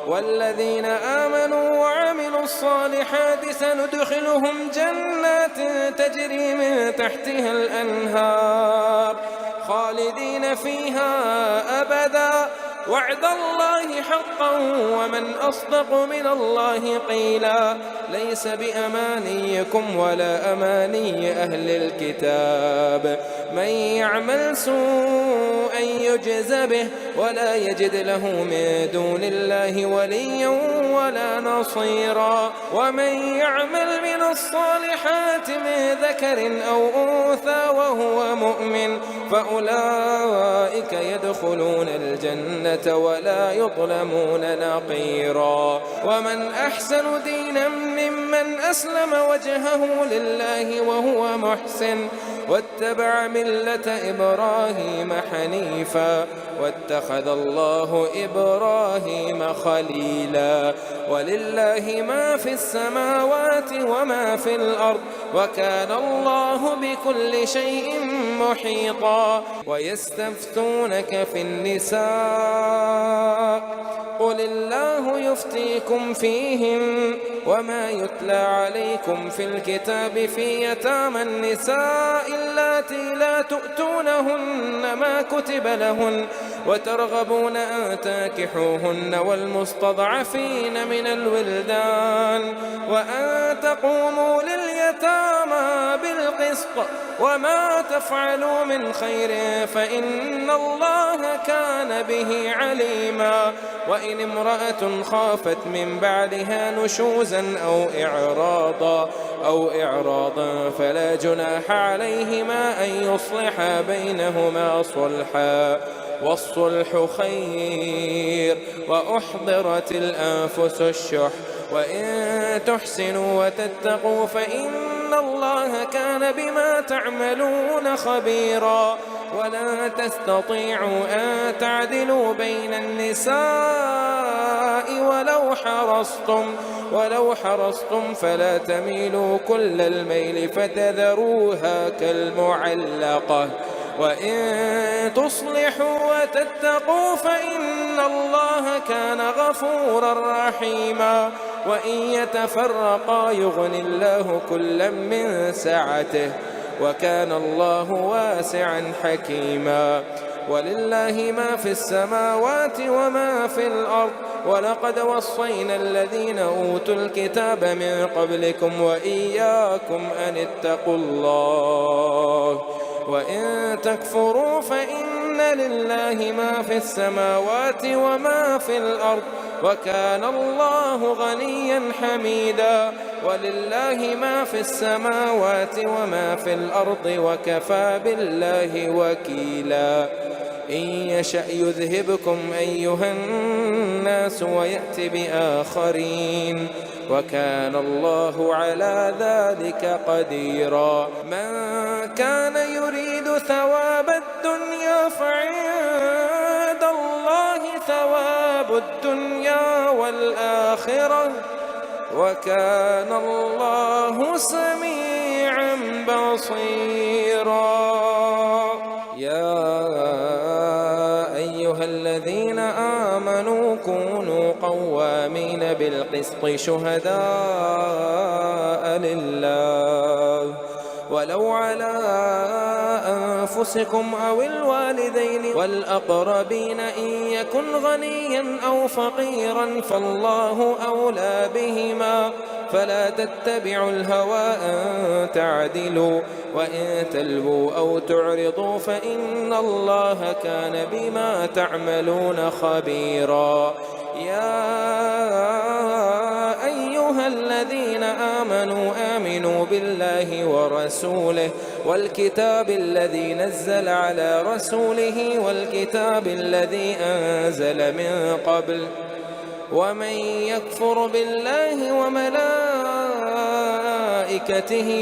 والذين آمنوا وعملوا الصالحات سندخلهم جنات تجري من تحتها الأنهار خالدين فيها أبدا وعد الله حقا ومن أصدق من الله قيلا ليس بأمانيكم ولا أماني أهل الكتاب من يعمل سوءا يجز به ولا يجد له من دون الله وليا ولا نصيرا ومن يعمل من الصالحات من ذكر أو أنثى وهو مؤمن فأولئك يدخلون الجنة ولا يظلمون نقيرا ومن أحسن دينا ممن أسلم وجهه لله وهو محسن واتبع ملة إبراهيم حنيفا واتخذ الله إبراهيم خليلا ولله ما في السماوات وما في الأرض وكان الله بكل شيء محيطا ويستفتونك في النساء قل الله يفتيكم فيهم وما يتلى عليكم في الكتاب في يتامى النساء اللاتي لا تؤتونهن ما كتب لهن وترغبون أن تنكحوهن والمستضعفين من الولدان وأن تقوموا لليتامى بالقسط وما تفعلوا من خير فإن الله كان به عليما وإن امرأة خافت من بعدها نشوزا أو إعراضا فلا جناح عليهما أن يصلحا بينهما صلحا والصلح خير وأحضرت الأنفس الشح وإن تحسنوا وتتقوا فإن الله كان بما تعملون خبيرا ولا تستطيعوا أن تعدلوا بين النساء ولو حرصتم فلا تميلوا كل الميل فتذروها كالمعلقة وإن تصلحوا وتتقوا فإن الله كان غفورا رحيما وإن يتفرقا يغني الله كلا من سعته وكان الله واسعا حكيما ولله ما في السماوات وما في الأرض ولقد وصينا الذين أوتوا الكتاب من قبلكم وإياكم أن اتقوا الله وإن تكفروا فإن لله ما في السماوات وما في الأرض وكان الله غنيا حميدا ولله ما في السماوات وما في الأرض وكفى بالله وكيلا إن يشأ يذهبكم أيها الناس ويأت بآخرين وكان الله على ذلك قديرا من كان يريد ثواب الدنيا فعند الله ثواب الدنيا والآخرة وكان الله سميعا بصيرا يا أيها الذين آمنوا كونوا قوامين بالقسط شهداء لله ولو على أنفسكم أو الوالدين والأقربين إن يكن غنيا أو فقيرا فالله أولى بهما فلا تتبعوا الهوى أن تعدلوا وإن تلووا أو تعرضوا فإن الله كان بما تعملون خبيرا يا أيها الذين آمنوا بالله ورسوله والكتاب الذي نزل على رسوله والكتاب الذي أنزل من قبل ومن يكفر بالله وملائكته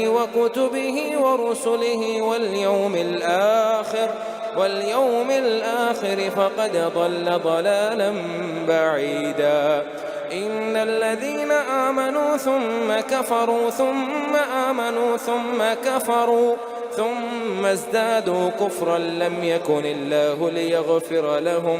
وكتبه ورسله واليوم الآخر فقد ضل ضلالا بعيدا إن الذين آمنوا ثم كفروا ثم آمنوا ثم كفروا ثم ازدادوا كفرا لم يكن الله ليغفر لهم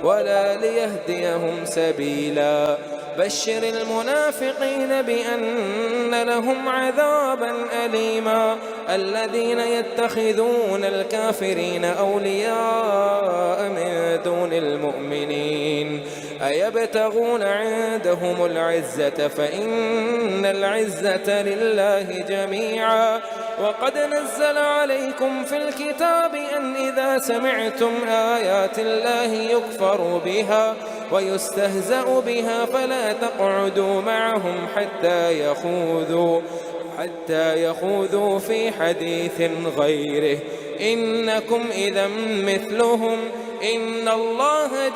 ولا ليهديهم سبيلا. بشر المنافقين بأن لهم عذابا أليما. الذين يتخذون الكافرين أولياء من دون المؤمنين أيبتغون عندهم العزة فإن العزة لله جميعا. وقد نزل عليكم في الكتاب أن إذا سمعتم آيات الله يكفر بها ويستهزأ بها فلا تقعدوا معهم حتى يخوضوا في حديث غيره إنكم إذا مثلهم إن الله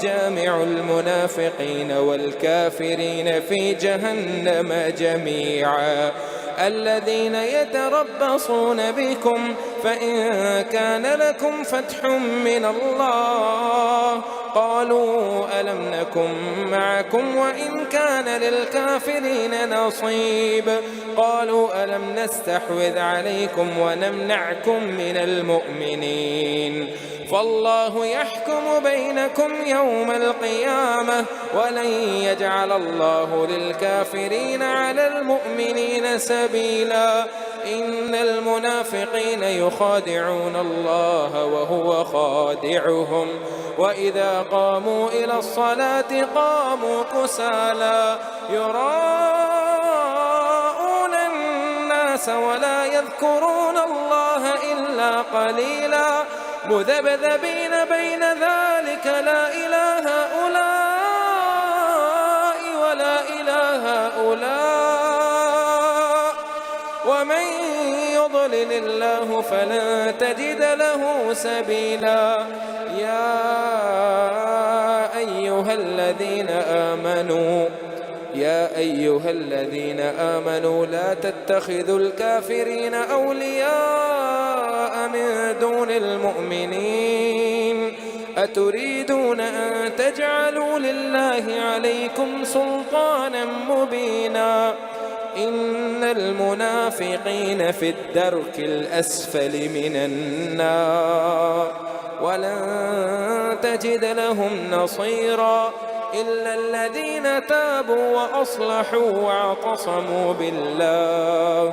جامع المنافقين والكافرين في جهنم جميعا. الذين يتربصون بكم فإن كان لكم فتح من الله قالوا ألم نكن معكم وإن كان للكافرين نصيب قالوا ألم نستحوذ عليكم ونمنعكم من المؤمنين فالله يحكم بينكم يوم القيامة ولن يجعل الله للكافرين على المؤمنين سبيلا. إن المنافقين يخادعون الله وهو خادعهم وإذا قاموا إلى الصلاة قاموا كسالى يراءون الناس ولا يذكرون الله إلا قليلا مذبذبين بين ذلك لا إله هؤلاء ولا إله هؤلاء ومن يضلل الله فلن تجد له سبيلا. يا أيها الذين آمنوا لا تتخذوا الكافرين أولياء من دون المؤمنين أتريدون أن تجعلوا لله عليكم سلطانا مبينا. إن المنافقين في الدرك الأسفل من النار ولن تجد لهم نصيرا إلا الذين تابوا وأصلحوا واعتصموا بالله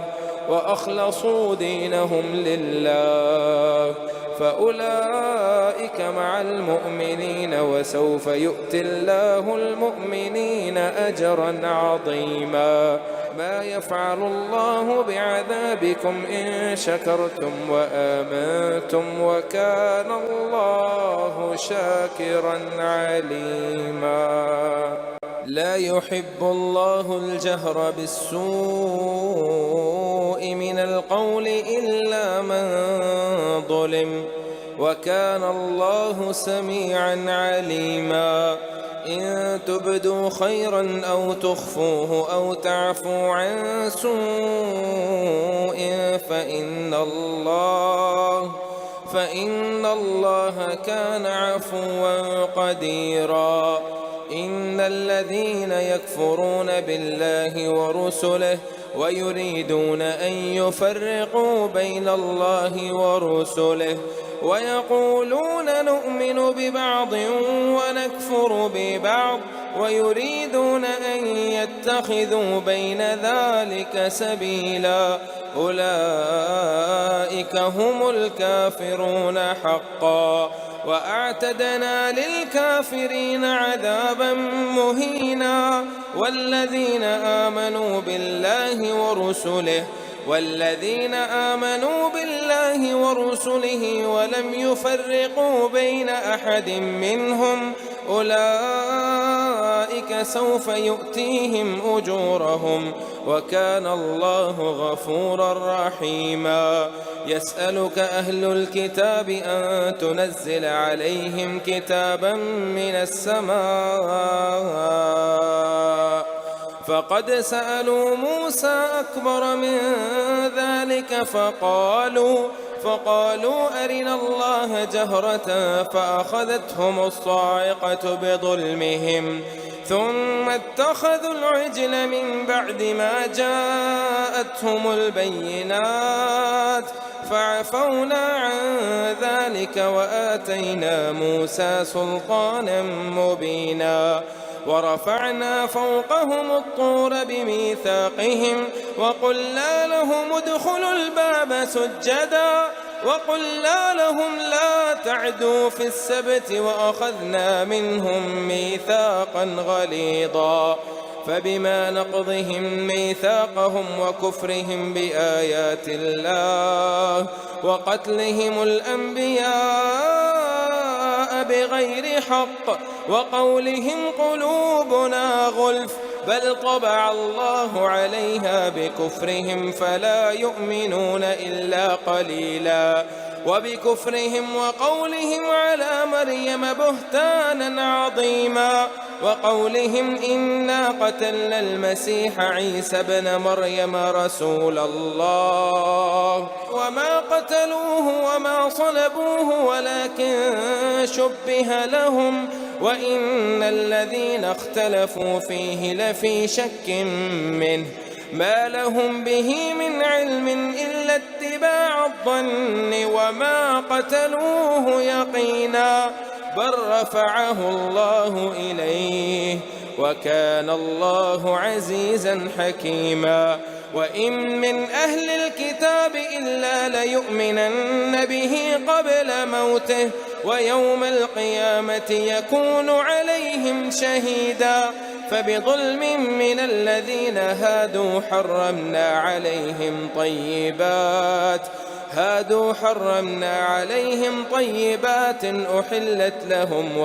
وأخلصوا دينهم لله فأولئك مع المؤمنين وسوف يؤتي الله المؤمنين أجرا عظيما. ما يفعل الله بعذابكم إن شكرتم وآمنتم وكان الله شاكرا عليما. لا يحب الله الجهر بالسوء من القول إلا من ظلم وكان الله سميعا عليما. إن تبدوا خيرا أو تخفوه أو تعفوا عن سوء فإن الله كان عفوا قديرا. إن الذين يكفرون بالله ورسله ويريدون أن يفرقوا بين الله ورسله ويقولون نؤمن ببعض ونكفر ببعض ويريدون أن يتخذوا بين ذلك سبيلا أولئك هم الكافرون حقا وأعتدنا للكافرين عذابا مهينا. والذين آمنوا بالله ورسله ولم يفرقوا بين أحد منهم أولئك سوف يؤتيهم أجورهم وكان الله غفورا رحيما. يسألك أهل الكتاب أن تنزل عليهم كتابا من السماء فقد سألوا موسى أكبر من ذلك فقالوا أرنا الله جهرة فأخذتهم الصاعقة بظلمهم ثم اتخذوا العجل من بعد ما جاءتهم البينات فعفونا عن ذلك وآتينا موسى سلطانا مبينا ورفعنا فوقهم الطور بميثاقهم وقلنا لهم ادخلوا الباب سجدا وقلنا لهم لا تعدوا في السبت وأخذنا منهم ميثاقا غليظا فبما نقضهم ميثاقهم وكفرهم بآيات الله وقتلهم الأنبياء بغير حق وقولهم قلوبنا غلف بل طبع الله عليها بكفرهم فلا يؤمنون إلا قليلا وبكفرهم وقولهم على مريم بهتانا عظيما وقولهم إنا قتلنا المسيح عيسى ابن مريم رسول الله وما قتلوه وما صلبوه ولكن شبه لهم وإن الذين اختلفوا فيه لفي شك منه ما لهم به من علم إلا اتباع الظن وما قتلوه يقينا بل رفعه الله إليه وكان الله عزيزا حكيما وإن من أهل الكتاب إلا ليؤمنن به قبل موته ويوم القيامة يكون عليهم شهيدا فبظلم من الذين هادوا حرمنا عليهم طيبات أحلت لهم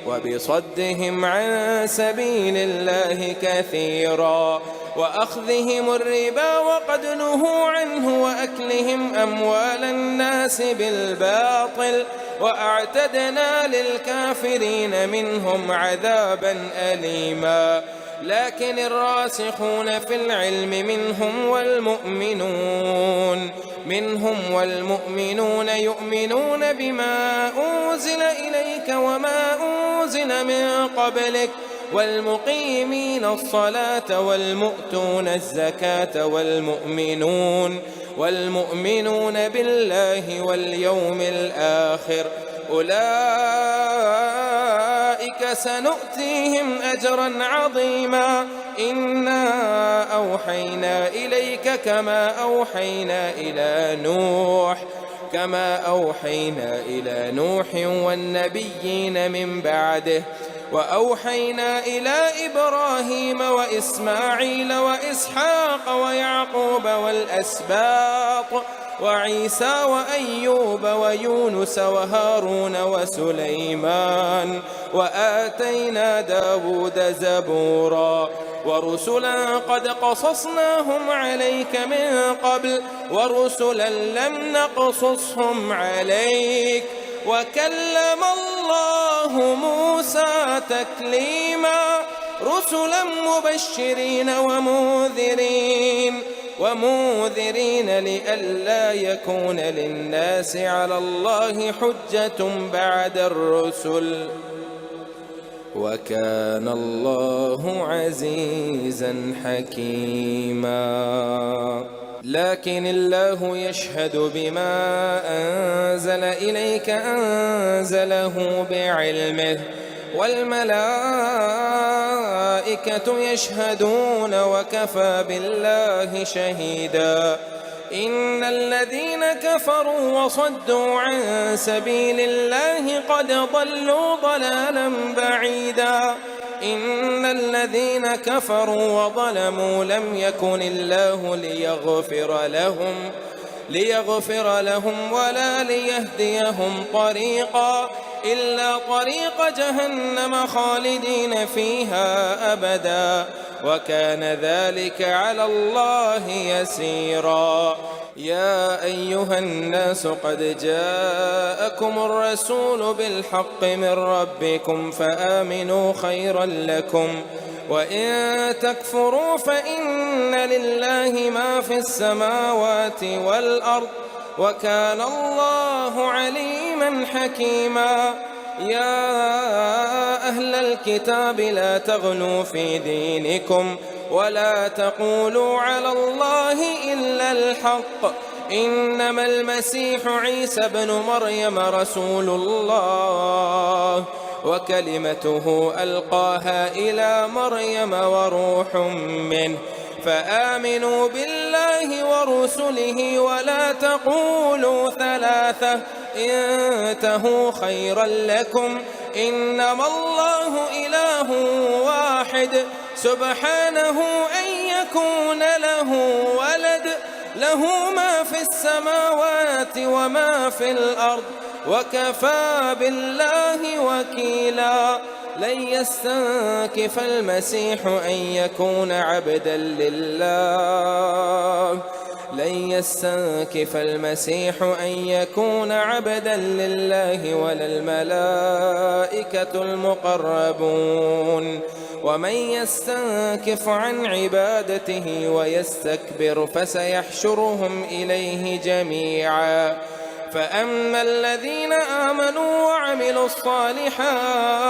وبصدهم عن سبيل الله كثيرا وأخذهم الربا وقد نهوا عنه وأكلهم أموال الناس بالباطل وأعتدنا للكافرين منهم عذابا أليما لكن الراسخون في العلم منهم والمؤمنون يؤمنون بما أنزل إليك وما أنزل من قبلك والمقيمين الصلاة والمؤتون الزكاة والمؤمنون بالله واليوم الآخر أولئك سنؤتيهم أجرا عظيما إنا أوحينا إليك كما أوحينا إلى نوح والنبيين من بعده وأوحينا إلى إبراهيم وإسماعيل وإسحاق ويعقوب والأسباط وعيسى وأيوب ويونس وهارون وسليمان وآتينا داود زبورا ورسلا قد قصصناهم عليك من قبل ورسلا لم نقصصهم عليك وكلم الله موسى تكليما رسلا مبشرين ومنذرين لئلا يكون للناس على الله حجة بعد الرسل وكان الله عزيزا حكيما لكن الله يشهد بما أنزل إليك أنزله بعلمه والملائكة يشهدون وكفى بالله شهيدا إن الذين كفروا وصدوا عن سبيل الله قد ضلوا ضلالا بعيدا إن الذين كفروا وظلموا لم يكن الله ليغفر لهم ولا ليهديهم طريقا إلا طريق جهنم خالدين فيها أبدا وكان ذلك على الله يسيرا يا أيها الناس قد جاءكم الرسول بالحق من ربكم فآمنوا خيرا لكم وإن تكفروا فإن لله ما في السماوات والأرض وكان الله عليما حكيما يا أهل الكتاب لا تغلوا في دينكم ولا تقولوا على الله إلا الحق إنما المسيح عيسى بن مريم رسول الله وكلمته ألقاها إلى مريم وروح منه فآمنوا بالله ورسله ولا تقولوا ثلاثة انتهوا خيرا لكم إنما الله إله واحد سبحانه أن يكون له ولد له ما في السماوات وما في الأرض وكفى بالله وكيلا لن يستنكف المسيح أن يكون عبدا لله لن يستنكف المسيح أن يكون عبدا لله ولا الملائكة المقربون ومن يستنكف عن عبادته ويستكبر فسيحشرهم إليه جميعا فأما الذين آمنوا وعملوا الصالحات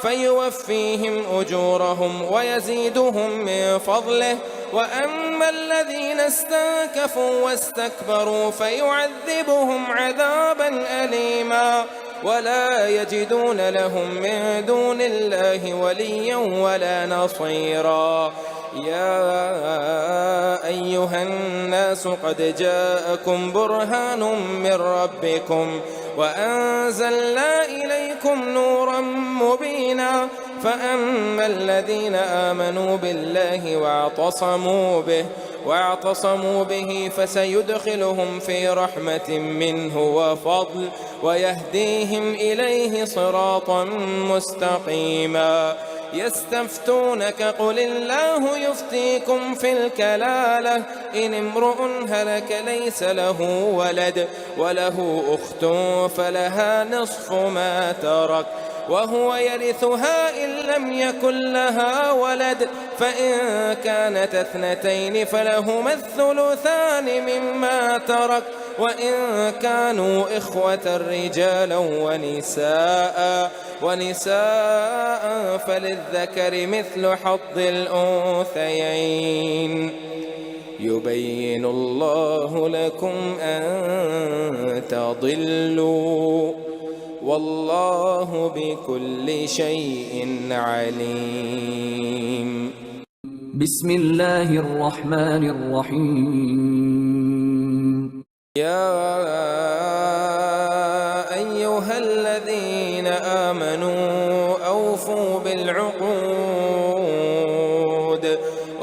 فيوفيهم أجورهم ويزيدهم من فضله وأما الذين استنكفوا واستكبروا فيعذبهم عذابا أليما ولا يجدون لهم من دون الله وليا ولا نصيرا يا أيها الناس قد جاءكم برهان من ربكم وأنزلنا إليكم نورا مبينا فأما الذين آمنوا بالله واعتصموا به فسيدخلهم في رحمة منه وفضل ويهديهم إليه صراطا مستقيما يستفتونك قل الله يفتيكم في الكلالة إن امرؤ هلك ليس له ولد وله أخت فلها نصف ما ترك وهو يرثها إن لم يكن لها ولد فإن كانت اثنتين فلهما الثلثان مما ترك وإن كانوا إخوة رجالا ونساء فللذكر مثل حظ الأنثيين يبين الله لكم أن تضلوا والله بكل شيء عليم. بسم الله الرحمن الرحيم. يا أيها الذين آمنوا أوفوا بالعقود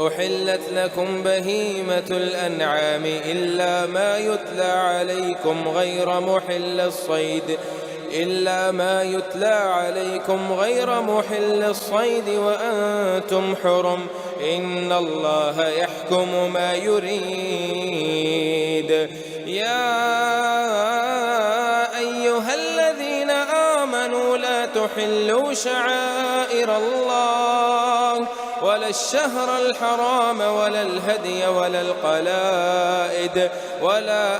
أحلت لكم بهيمة الأنعام إلا ما يتلى عليكم غير محل الصيد وأنتم حرم إن الله يحكم ما يريد. يا أيها الذين آمنوا لا تحلوا شعائر الله ولا الشهر الحرام ولا الهدي ولا القلائد ولا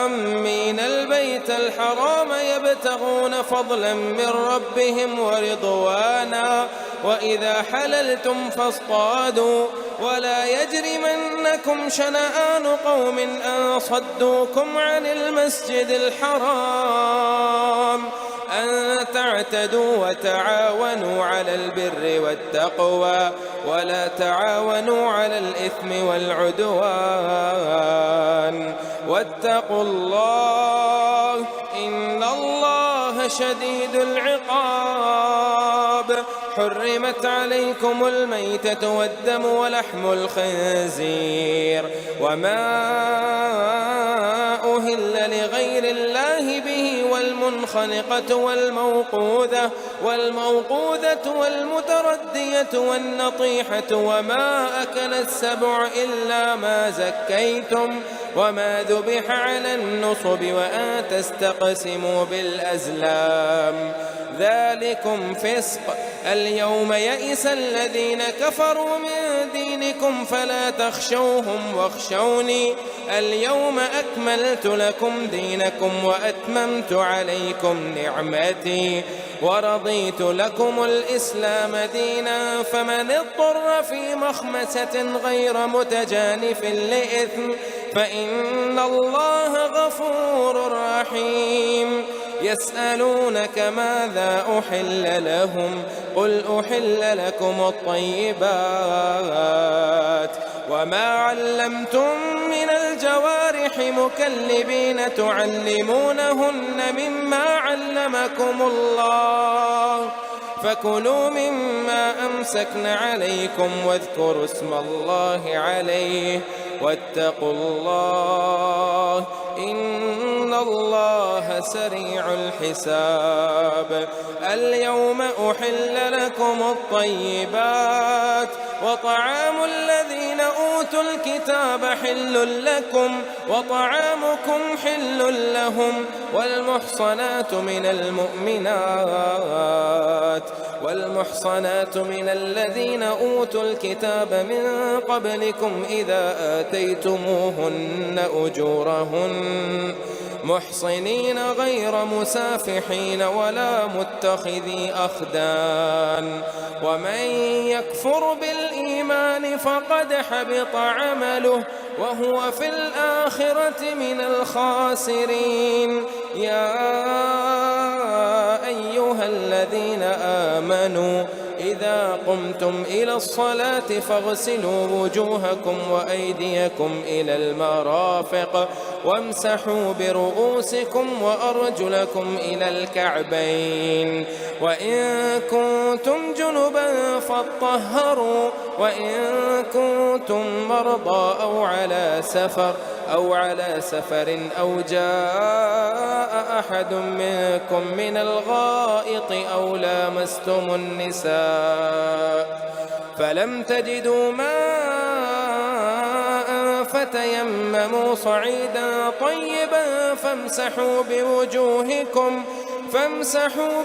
آمين البيت الحرام يبتغون فضلا من ربهم ورضوانا وإذا حللتم فاصطادوا ولا يجرمنكم شنآن قوم أن صدوكم عن المسجد الحرام أن تعتدوا وتعاونوا على البر والتقوى ولا تعاونوا على الإثم والعدوان واتقوا الله إن الله شديد العقاب. حرمت عليكم الميتة والدم ولحم الخنزير وما أهل لغير الله به والمنخنقة والموقوذة والمتردية والنطيحة وما أكل السبع إلا ما زكيتم وما ذبح على النصب وأن تستقسموا بالأزلام ذلكم فسق. اليوم يئس الذين كفروا من دينكم فلا تخشوهم واخشوني اليوم أكملت لكم دينكم وأتممت عليكم نعمتي ورضيت لكم الإسلام دينا فمن اضطر في مخمسة غير متجانف لإثم فإن الله غفور رحيم. يسألونك ماذا أحل لهم قل أحل لكم الطيبات وما علمتم من الجوارح مكلبين تعلمونهن مما علمكم الله فكلوا مما أمسكن عليكم واذكروا اسم الله عليه واتقوا الله إن الله سريع الحساب. اليوم أحل لكم الطيبات وطعام الذين أوتوا الكتاب حل لكم وطعامكم حل لهم والمحصنات من الذين أوتوا الكتاب من قبلكم إذا آتيتموهن أجورهن محصنين غير مسافحين ولا متخذي أخدان ومن يكفر بالإيمان فقد حبط عمله وهو في الآخرة من الخاسرين. يا أيها الذين آمنوا إذا قمتم إلى الصلاة فاغسلوا وجوهكم وأيديكم إلى المرافق وامسحوا برؤوسكم وأرجلكم إلى الكعبين وإن كنتم جنبا فاطهروا وإن كنتم مرضى أو على سفر أو جاء أحد منكم من الغائط أو لامستم النساء فلم تجدوا ماء فتيمموا صعيدا طيبا فامسحوا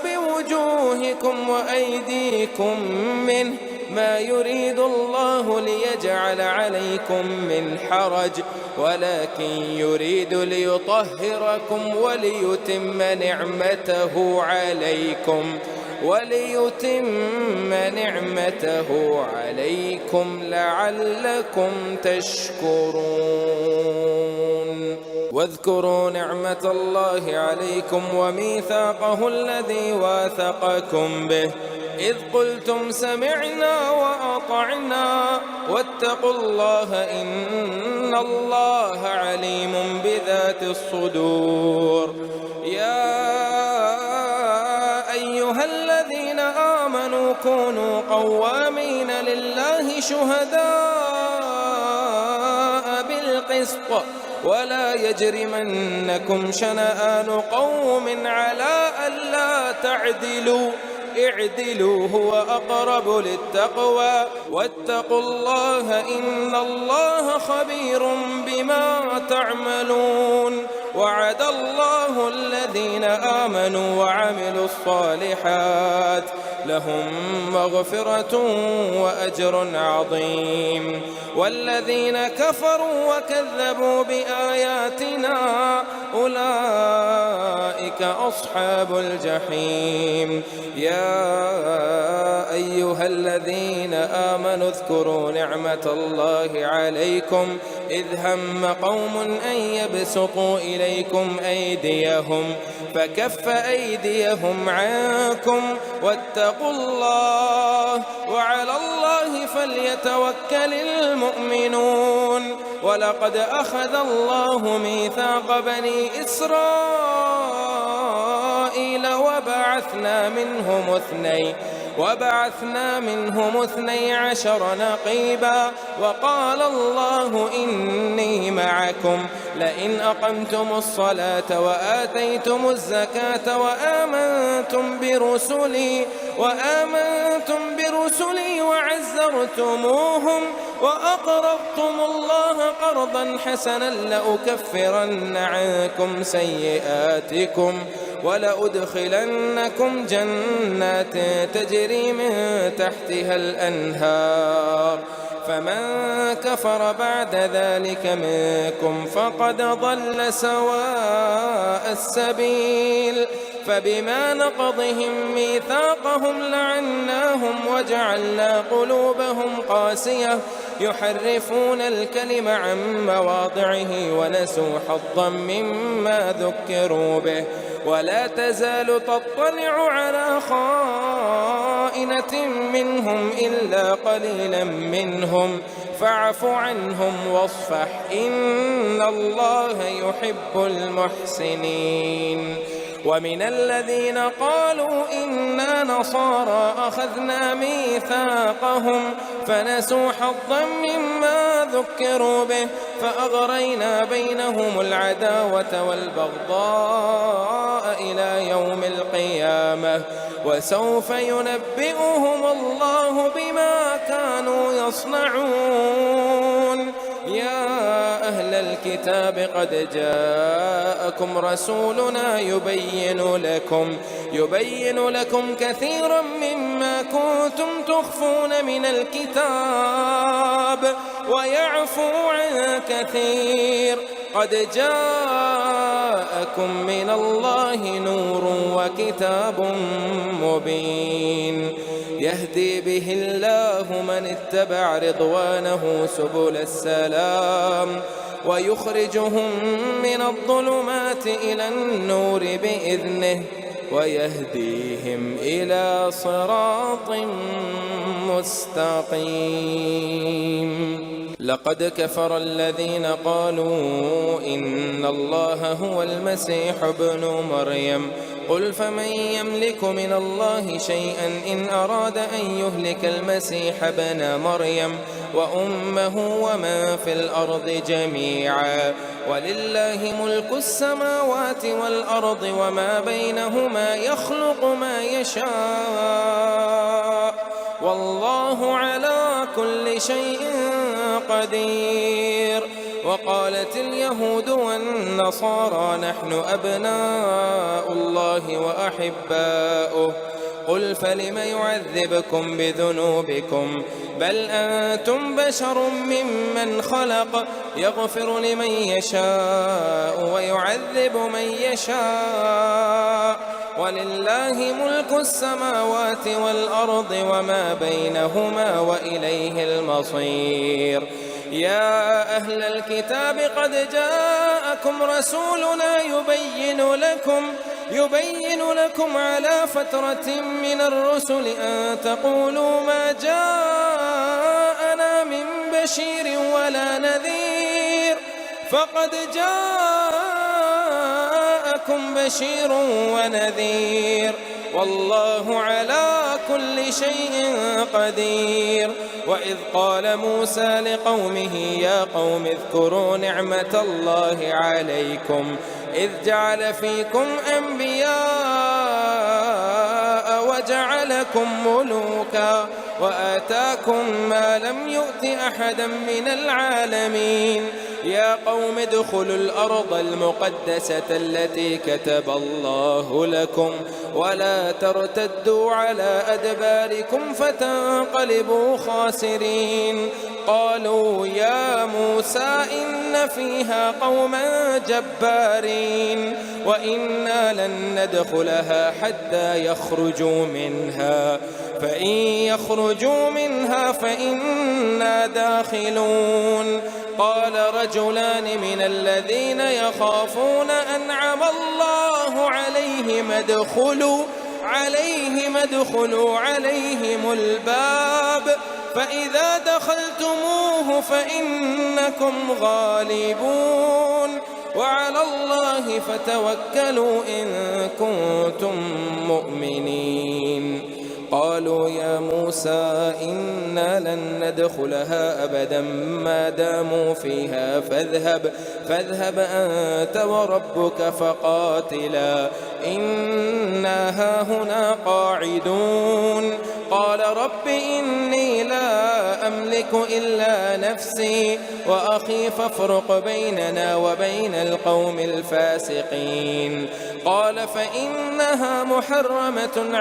بوجوهكم وأيديكم منه ما يريد الله ليجعل عليكم من حرج ولكن يريد ليطهركم وليتم نعمته عليكم لعلكم تشكرون. واذكروا نعمة الله عليكم وميثاقه الذي واثقكم به إذ قلتم سمعنا وأطعنا واتقوا الله إن الله عليم بذات الصدور. يا أيها الذين آمنوا كونوا قوامين لله شهداء بالقسط ولا يجرمنكم شنآن قوم على ألا تعدلوا اعدلوا هو أقرب للتقوى واتقوا الله إن الله خبير بما تعملون. وعد الله الذين آمنوا وعملوا الصالحات لهم مغفرة وأجر عظيم والذين كفروا وكذبوا بآياتنا أولئك أصحاب الجحيم. يا أيها الذين آمنوا اذكروا نعمة الله عليكم إذ هم قوم أن يبسطوا إليكم أيديهم فكف أيديهم عنكم واتقوا الله وعلى الله فليتوكل المؤمنون. ولقد أخذ الله ميثاق بني إسرائيل وبعثنا منهم 12 نقيبا وقال الله إني معكم لئن أقمتم الصلاة وآتيتم الزكاة وآمنتم برسلي وعزرتموهم وأقرضتم الله قرضا حسنا لأكفرن عنكم سيئاتكم ولأدخلنكم جنات تجري من تحتها الأنهار فمن كفر بعد ذلك منكم فقد ضل سواء السبيل فبما نقضهم ميثاقهم لعناهم وجعلنا قلوبهم قاسية يحرفون الكلم عن مواضعه ونسوا حظا مما ذكروا به ولا تزال تطلع على خائنة منهم إلا قليلا منهم فاعف عنهم واصفح إن الله يحب المحسنين. ومن الذين قالوا إنا نصارى أخذنا ميثاقهم فنسوا حظا مما ذكروا به فأغرينا بينهم العداوة والبغضاء إلى يوم القيامة وسوف ينبئهم الله بما كانوا يصنعون. يا أهل الكتاب قد جاءكم رسولنا يبين لكم كثيرا مما كنتم تخفون من الكتاب ويعفو عن كثير قد جاءكم من الله نور وكتاب مبين يهدي به الله من اتبع رضوانه سبل السلام ويخرجهم من الظلمات إلى النور بإذنه ويهديهم إلى صراط مستقيم. لقد كفر الذين قالوا إن الله هو المسيح ابن مريم قل فمن يملك من الله شيئا إن أراد أن يهلك المسيح ابن مريم وأمه ومن في الأرض جميعا ولله ملك السماوات والأرض وما بينهما يخلق ما يشاء والله على كل شيء قدير. وقالت اليهود والنصارى نحن أبناء الله وأحباؤه قل فلم يعذبكم بذنوبكم بل أنتم بشر ممن خلق يغفر لمن يشاء ويعذب من يشاء ولله ملك السماوات والأرض وما بينهما وإليه المصير. يا أهل الكتاب قد جاءكم رسولنا يبين لكم على فترة من الرسل أن تقولوا ما جاءنا من بشير ولا نذير فقد جاءكم بشير ونذير والله على كل شيء قدير. وإذ قال موسى لقومه يا قوم اذكروا نعمة الله عليكم إذ جعل فيكم أنبياء وجعلكم ملوكا وآتاكم ما لم يؤت أحدا من العالمين. يا قوم ادخلوا الأرض المقدسة التي كتب الله لكم ولا ترتدوا على أدباركم فتنقلبوا خاسرين. قالوا يا موسى إن فيها قوما جبارين وإنا لن ندخلها حتى يخرجوا منها فإن يخرجوا منها فإنا داخلون. قال رجلان من الذين يخافون أنعم الله ادخلوا عليهم الباب فإذا دخلتموه فإنكم غالبون وعلى الله فتوكلوا إن كنتم مؤمنين. قالوا يا موسى إنا لن ندخلها أبدا ما داموا فيها فاذهب أنت وربك فقاتلا إنا هاهنا قاعدون. قال رب إني لا أملك إلا نفسي وأخي فافرق بيننا وبين القوم الفاسقين. قال فإنها محرمة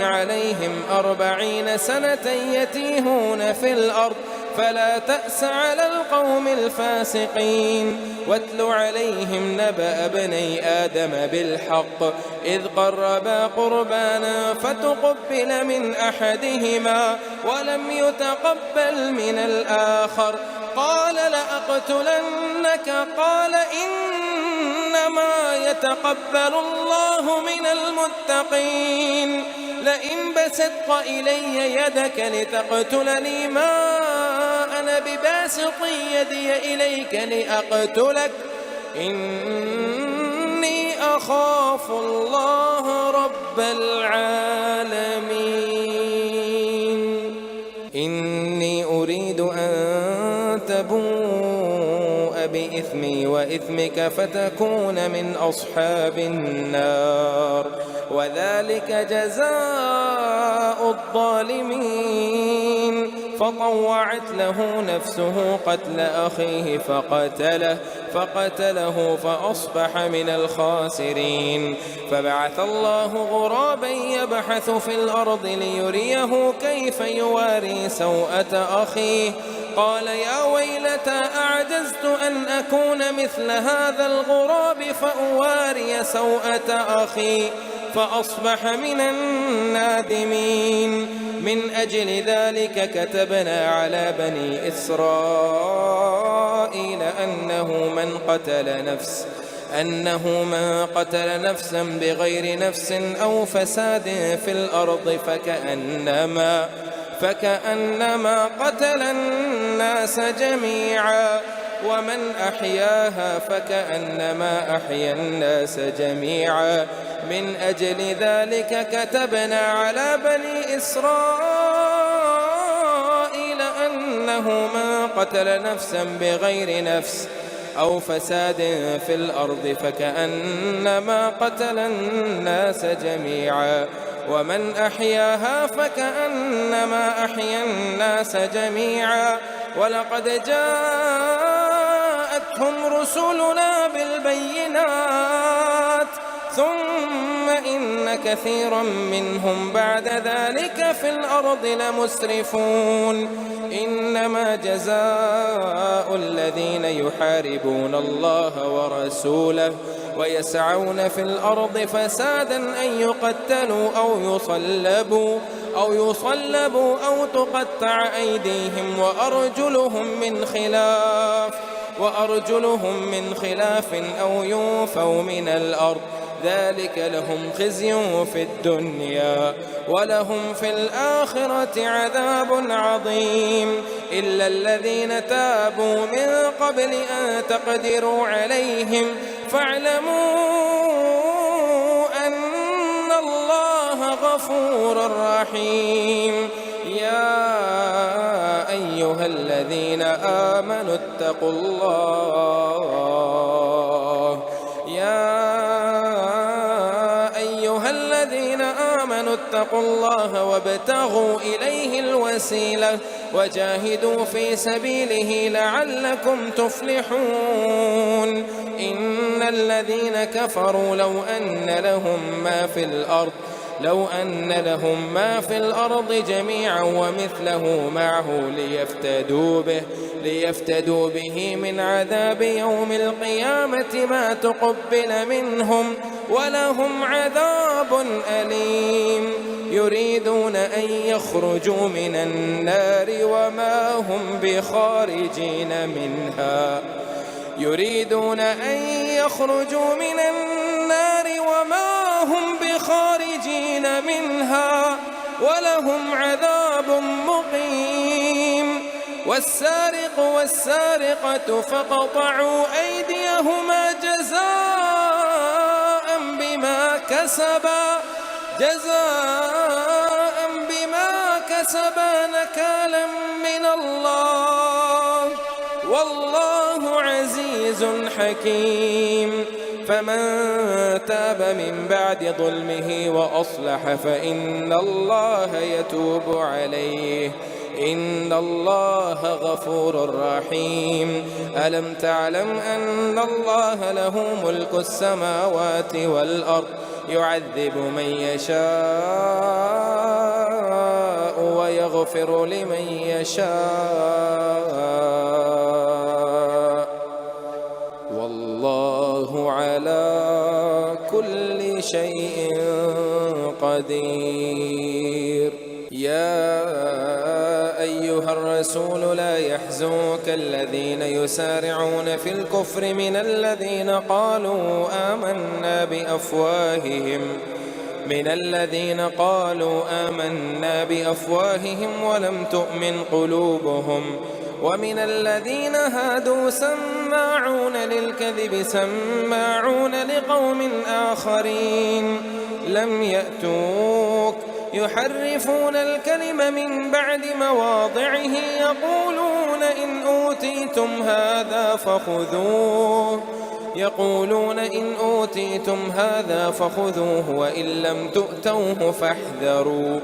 عليهم 40 سنة يتيهون في الأرض فلا تأس على القوم الفاسقين. واتل عليهم نبأ ابني آدم بالحق إذ قربا قربانا فتقبل من أحدهما ولم يتقبل من الآخر قال لأقتلنك قال إنما يتقبل الله من المتقين. لئن بسطت إلي يدك لتقتلني ما أنا بباسط يدي إليك لأقتلك إني أخاف الله رب العالمين. إني أريد أن تبوء بإثمي وإثمك فتكون من أصحاب النار وذلك جزاء الظالمين. فطوعت له نفسه قتل أخيه فقتله فأصبح من الخاسرين. فبعث الله غرابا يبحث في الأرض ليريه كيف يواري سوءة أخيه قال يا ويلتى أعجزت أن أكون مثل هذا الغراب فأواري سوءة أخي فأصبح من النادمين. من أجل ذلك كتبنا على بني إسرائيل أنه من قتل نفسا بغير نفس أو فساد في الأرض فكأنما قتل الناس جميعا ومن أحياها فكأنما أحيا الناس جميعا. من أجل ذلك كتبنا على بني إسرائيل أنه من قتل نفسا بغير نفس أو فساد في الأرض فكأنما قتل الناس جميعا ومن أحياها فكأنما أحيا الناس جميعا. ولقد جاءتهم رسلنا بالبينات ثم إن كثيرا منهم بعد ذلك في الأرض لمسرفون. إنما جزاء الذين يحاربون الله ورسوله ويسعون في الأرض فسادا أن يقتلوا أو يصلبوا أو تقطع أيديهم وأرجلهم من خلاف أو ينفوا من الأرض ذلك لهم خزي في الدنيا ولهم في الآخرة عذاب عظيم. إلا الذين تابوا من قبل أن تقدروا عليهم فاعلموا أن الله غفور رحيم. يا أيها الذين آمنوا اتقوا الله وابتغوا إليه الوسيلة وجاهدوا في سبيله لعلكم تفلحون. إن الذين كفروا لو أن لهم ما في الأرض جميعا ومثله معه ليفتدوا به من عذاب يوم القيامة ما تقبل منهم ولهم عذاب أليم. يريدون أن يخرجوا من النار وما هم بخارجين منها ولهم عذاب مقيم. والسارق والسارقة فاقطعوا أيديهما جزاء بما كسبا نكالا من الله والله عزيز حكيم. فمن تاب من بعد ظلمه وأصلح فإن الله يتوب عليه إن الله غفور رحيم. ألم تعلم أن الله له ملك السماوات والأرض يعذب من يشاء ويغفر لمن يشاء والله على كل شيء قدير. يا أيها الرسول لا يحزنك الذين يسارعون في الكفر من الذين قالوا آمنا بأفواههم ولم تؤمن قلوبهم ومن الذين هادوا سماعون للكذب سماعون لقوم آخرين لم يأتوك يحرفون الكلم من بعد مواضعه يقولون إن أوتيتم هذا فخذوه وإن لم تؤتوه فاحذروا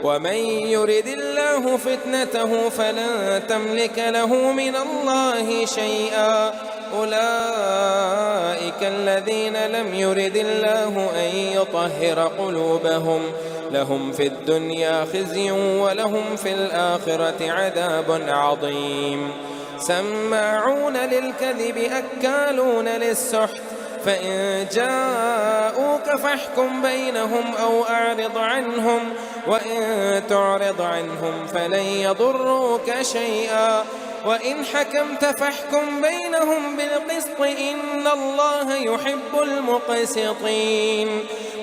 ومن يرد الله فتنته فلن تملك له من الله شيئا أولئك الذين لم يرد الله أن يطهر قلوبهم لهم في الدنيا خزي ولهم في الآخرة عذاب عظيم. سماعون للكذب أكالون للسحت فإن جاءوك فاحكم بينهم أو أعرض عنهم وإن تعرض عنهم فلن يضروك شيئا وإن حكمت فاحكم بينهم بالقسط إن الله يحب المقسطين.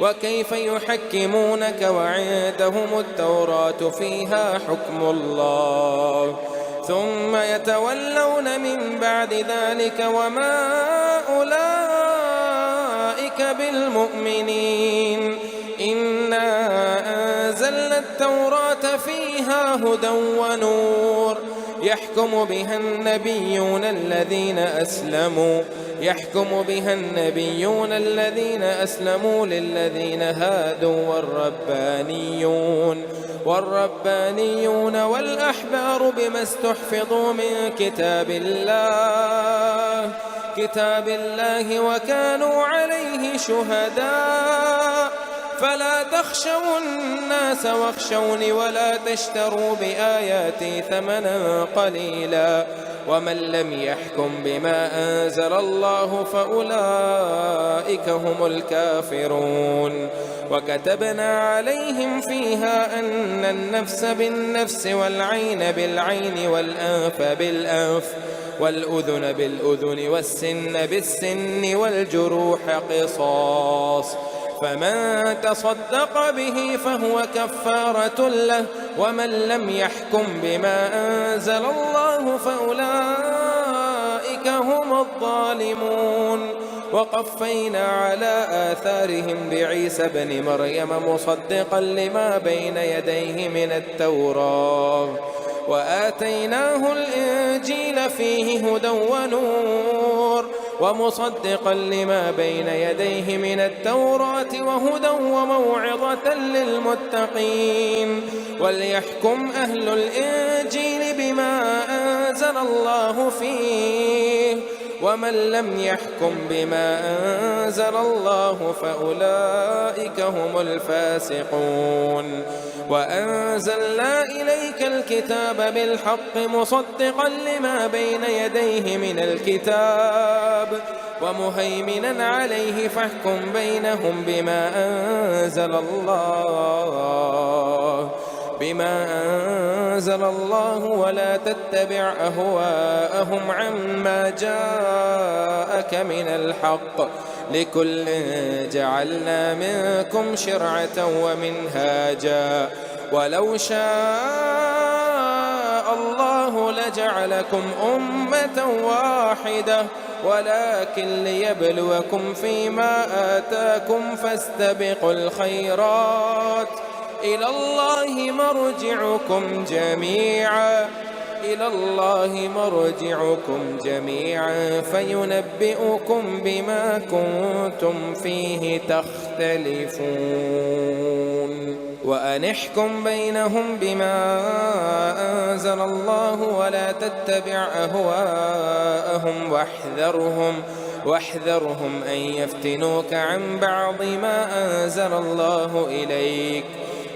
وكيف يحكمونك وعندهم التوراة فيها حكم الله ثم يتولون من بعد ذلك وما أولئك بالمؤمنين. إنا أنزلنا التوراة فيها هدى ونور يحكم بها النبيون الذين أسلموا للذين هادوا والربانيون والأحبار بما استحفظوا من كتاب الله وكانوا عليه شهداء فلا تخشوا الناس واخشوني ولا تشتروا بآياتي ثمنا قليلا ومن لم يحكم بما أنزل الله فأولئك هم الكافرون. وكتبنا عليهم فيها أن النفس بالنفس والعين بالعين والأنف بالأنف والأذن بالأذن والسن بالسن والجروح قصاص فمن تصدق به فهو كفارة له ومن لم يحكم بما أنزل الله فأولئك هم الظالمون. وقفينا على آثارهم بعيسى بن مريم مصدقا لما بين يديه من التوراة وآتيناه الإنجيل فيه هدى ونور ومصدقا لما بين يديه من التوراة وهدى وموعظة للمتقين. وليحكم أهل الإنجيل بما أنزل الله فيه ومن لم يحكم بما أنزل الله فأولئك هم الفاسقون. وأنزلنا إليك الكتاب بالحق مصدقا لما بين يديه من الكتاب ومهيمنا عليه فاحكم بينهم بما أنزل الله ولا تتبع أهواءهم عما جاءك من الحق لكل جعلنا منكم شرعة ومنهاجا ولو شاء الله لجعلكم أمة واحدة ولكن ليبلوكم فيما آتاكم فاستبقوا الخيرات إلى الله مرجعكم جميعا إلى الله مرجعكم جميعا فينبئكم بما كنتم فيه تختلفون وأن احكم بينهم بما أنزل الله ولا تتبع أهواءهم واحذرهم أن يفتنوك عن بعض ما أنزل الله إليك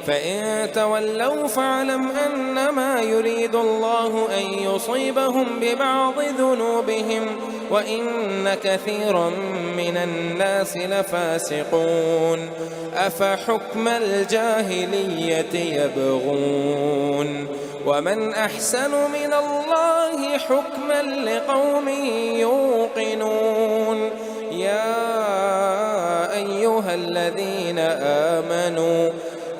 فإن تولوا فاعلم أنما يريد الله أن يصيبهم ببعض ذنوبهم وإن كثيرا من الناس لفاسقون أفحكم الجاهلية يبغون ومن أحسن من الله حكما لقوم يوقنون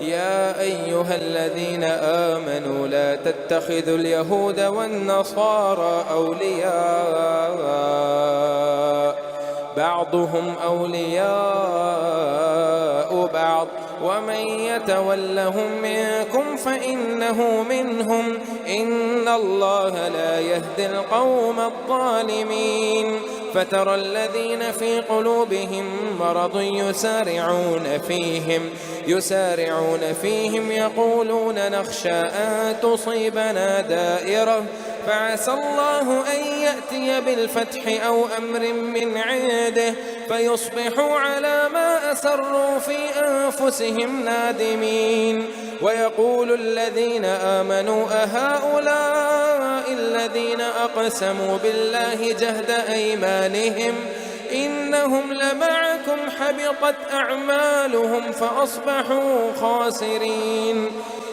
يا أيها الذين آمنوا لا تتخذوا اليهود والنصارى أولياء بعضهم أولياء بعض ومن يتولهم منكم فإنه منهم إن الله لا يهدي القوم الظالمين فترى الذين في قلوبهم مرض يسارعون فيهم يقولون نخشى أن تصيبنا دائرة فعسى الله أن يأتي بالفتح أو أمر من عنده فيصبحوا على ما أسروا في أنفسهم نادمين ويقول الذين آمنوا أهؤلاء الذين أقسموا بالله جهد أيمانهم إنهم لمعكم حبطت أعمالهم فأصبحوا خاسرين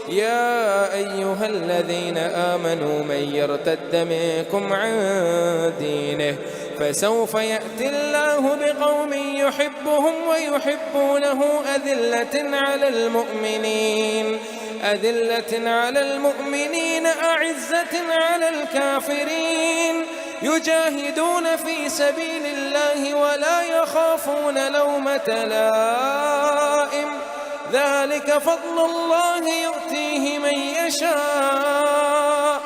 يا أيها الذين آمنوا من يرتد منكم عن دينه فسوف يأتي الله بقوم يحبهم ويحبونه أذلة على المؤمنين أعزة على الكافرين يجاهدون في سبيل الله ولا يخافون لومة لائم ذلك فضل الله يؤتيه من يشاء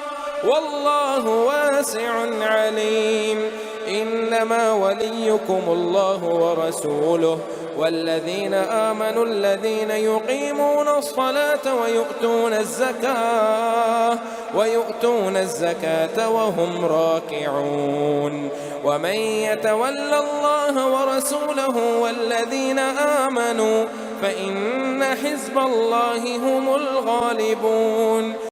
والله واسع عليم إنما وليكم الله ورسوله والذين آمنوا الذين يقيمون الصلاة ويؤتون الزكاة وهم راكعون ومن يتول الله ورسوله والذين آمنوا فإن حزب الله هم الغالبون